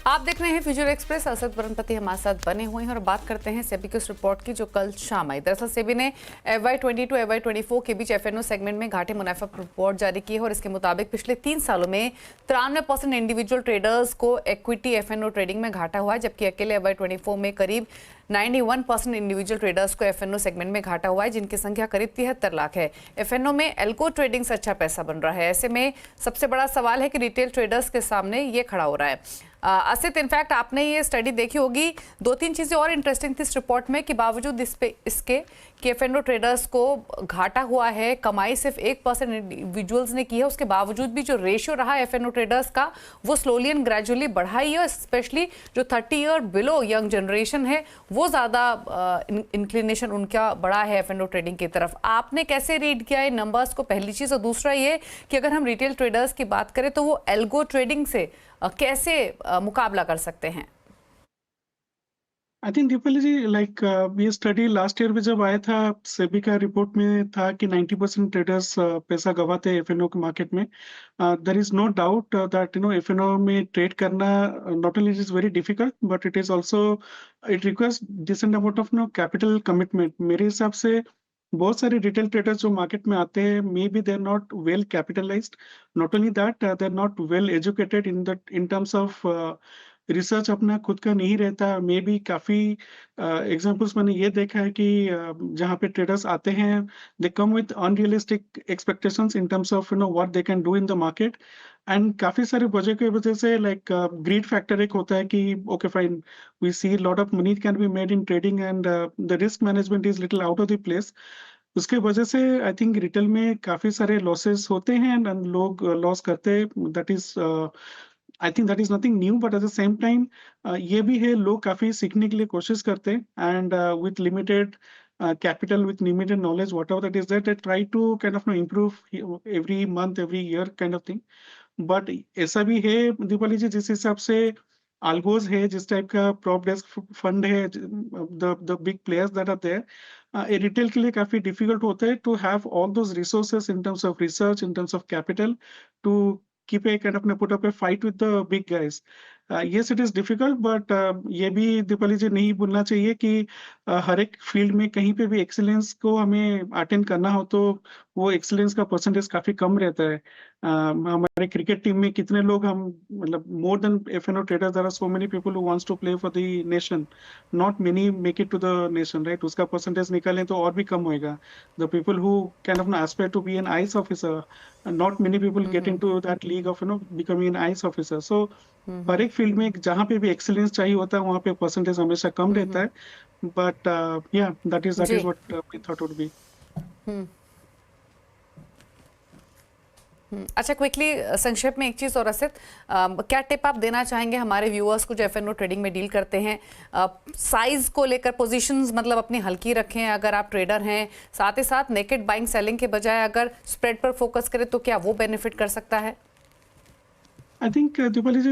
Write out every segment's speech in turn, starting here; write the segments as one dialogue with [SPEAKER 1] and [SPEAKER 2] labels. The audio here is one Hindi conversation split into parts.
[SPEAKER 1] आप देख रहे हैं फ्यूचर एक्सप्रेस। असद बरनपति हमारे साथ बने हुए हैं और बात करते हैं सेबी की उस रिपोर्ट की जो कल शाम आई। दरअसल सेबी ने FY22 FY24 के बीच FNO सेगमेंट में घाटे मुनाफा रिपोर्ट जारी की है और इसके मुताबिक पिछले 3 सालों में 93% इंडिविजुअल ट्रेडर्स को इक्विटी FNO ट्रेडिंग में घाटा हुआ है, जबकि अकेले FY24 में करीब 91% इंडिविजुअल ट्रेडर्स को FNO सेगमेंट में घाटा हुआ है, जिनकी संख्या करीब 73 लाख है। FNO में एल्को ट्रेडिंग से अच्छा पैसा बन रहा है। ऐसे में सबसे बड़ा सवाल है कि रिटेल ट्रेडर्स के सामने ये खड़ा हो रहा है। असित, इनफैक्ट आपने ये स्टडी देखी होगी, 2-3 चीजें और इंटरेस्टिंग थी इस रिपोर्ट में कि बावजूद इसके कि FNO ट्रेडर्स को घाटा हुआ है, कमाई सिर्फ 1% इंडिविजुअल्स ने की है, उसके बावजूद भी जो रेशियो रहा FNO ट्रेडर्स का वो स्लोली एंड ग्रेजुअली बढ़ा ही है। स्पेशली जो 30 ईयर बिलो यंग जनरेशन है वो ज़्यादा इंक्लिनेशन उनका बड़ा है FNO ट्रेडिंग की तरफ। आपने कैसे रीड किया है नंबर्स को, पहली चीज़। और दूसरा ये कि अगर हम रिटेल ट्रेडर्स की बात करें तो वो एल्गो ट्रेडिंग से कैसे मुकाबला कर सकते हैं?
[SPEAKER 2] I think Deepali ji like ये स्टडी लास्ट ईयर में जब आया था, सेबी का रिपोर्ट में था कि 90% ट्रेडर्स पैसा गवाते हैं एफएनओ के मार्केट में। There is no doubt that FNO में ट्रेड करना not only it is very difficult but it is also it requires decent amount of capital commitment. मेरे हिसाब से बहुत सारे रिटेल ट्रेडर्स जो मार्केट में आते हैं may be they are not well capitalized, not only that they are not well educated in terms of research अपना खुद का नहीं रहता। मे बी काफ़ी एग्ज़ाम्पल्स मैंने ये देखा है कि जहाँ पे ट्रेडर्स आते हैं, they come with unrealistic expectations in terms of what they can do in the market. And काफ़ी सारी वजह की वजह से लाइक ग्रीड फैक्टर एक होता है कि okay fine, we see lot of money can be made in trading and the risk management is little out of the place. उसके वजह से आई थिंक रिटेल में काफ़ी सारे लॉसेस होते हैं एंड लोग लॉस करते हैं। That is I think that is nothing new but at the same time ये भी है, लोग काफी सीखने के लिए कोशिश करते हैं and with limited capital, with limited knowledge, whatever that is there, they try to kind of improve every month, every year kind of thing. But ऐसा भी है दीपाली जी, जिस हिसाब से आल्गोज है, जिस टाइप का प्रॉप डेस्क फंड है, the big players that are there, retail के लिए काफी डिफिकल्ट होता है to have all those resources in terms of research, in terms of capital to keep a kind of put up a fight with the big guys. Yes, it is difficult, but ये भी दीपाली जी नहीं भूलना चाहिए कि हर एक फील्ड में कहीं पे भी एक्सीलेंस को हमें अटेंड करना हो तो वो एक्सीलेंस का परसेंटेज काफी कम रहता है। हमारे क्रिकेट टीम में कितने लोग हम मतलब more than FNO traders, there are so many people who wants to play for the nation, not many make it to the nation, right? उसका परसेंटेज निकालें तो और भी कम होएगा। The people who can of aspire to be an IAS officer, not many people get into that league of becoming an IAS officer. So हर एक फील्ड में जहाँ पे भी एक्सीलेंस चाहिए होता है वहाँ पे परसेंटेज हमेशा कम रहता है। बट या that is what we thought would be.
[SPEAKER 1] अच्छा, क्विकली संक्षेप में एक चीज़ और असित, क्या टिप आप देना चाहेंगे हमारे व्यूअर्स को जो FNO ट्रेडिंग में डील करते हैं? साइज को लेकर पोजीशंस मतलब अपनी हल्की रखें अगर आप ट्रेडर हैं, साथ ही साथ नेकेड बाइंग सेलिंग के बजाय अगर स्प्रेड पर फोकस करें तो क्या वो बेनिफिट कर सकता है?
[SPEAKER 2] आई थिंक दीपाली जी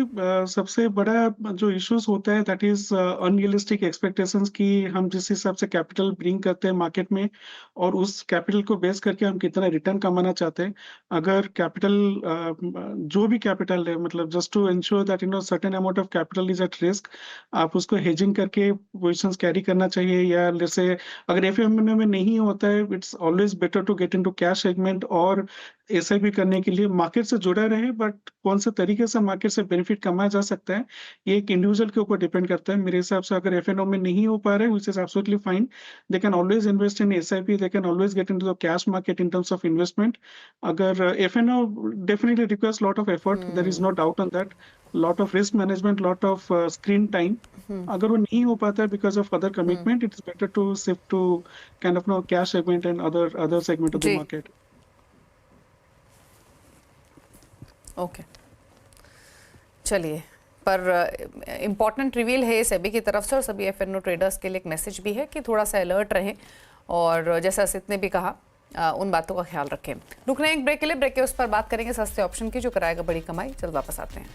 [SPEAKER 2] सबसे बड़ा जो इश्यूज होता है दैट इज अनरियलिस्टिक एक्सपेक्टेशंस कि हम जिस हिसाब से कैपिटल ब्रिंग करते हैं मार्केट में और उस कैपिटल को बेस करके हम कितना रिटर्न कमाना चाहते हैं। अगर कैपिटल जो भी कैपिटल है, मतलब just to ensure that certain amount of capital is at risk, आप उसको हेजिंग करके पोजिशंस कैरी करना चाहिए। या जैसे अगर एफएमएनओ में नहीं होता है, it's always better to get into cash segment और एसआईपी करने के लिए मार्केट से जुड़ा रहे। बट कौन से तरीके से मार्केट से बेनिफिट कमाया जा सकता है ये एक इंडिविजुअल के ऊपर डिपेंड करता है। मेरे हिसाब से अगर एफएनओ में नहीं हो पा रहा है, which is absolutely fine, they can always invest in SIP, they can always get into the cash market in terms of investment. अगर FnO definitely requires lot of effort, there is no doubt on that, lot of risk management, lot of screen time. अगर वो नहीं हो पाता है because of other commitment, it is better to shift to kind of cash segment and other segment of the market.
[SPEAKER 1] Okay, चलिए, पर इम्पॉर्टेंट रिवील है सेबी की तरफ से और सभी FNO ट्रेडर्स के लिए एक मैसेज भी है कि थोड़ा सा अलर्ट रहें और जैसा असित ने भी कहा उन बातों का ख्याल रखें। रुक रहे हैं एक ब्रेक के लिए, ब्रेक के उस पर बात करेंगे सस्ते ऑप्शन की जो कराएगा बड़ी कमाई। चल वापस आते हैं।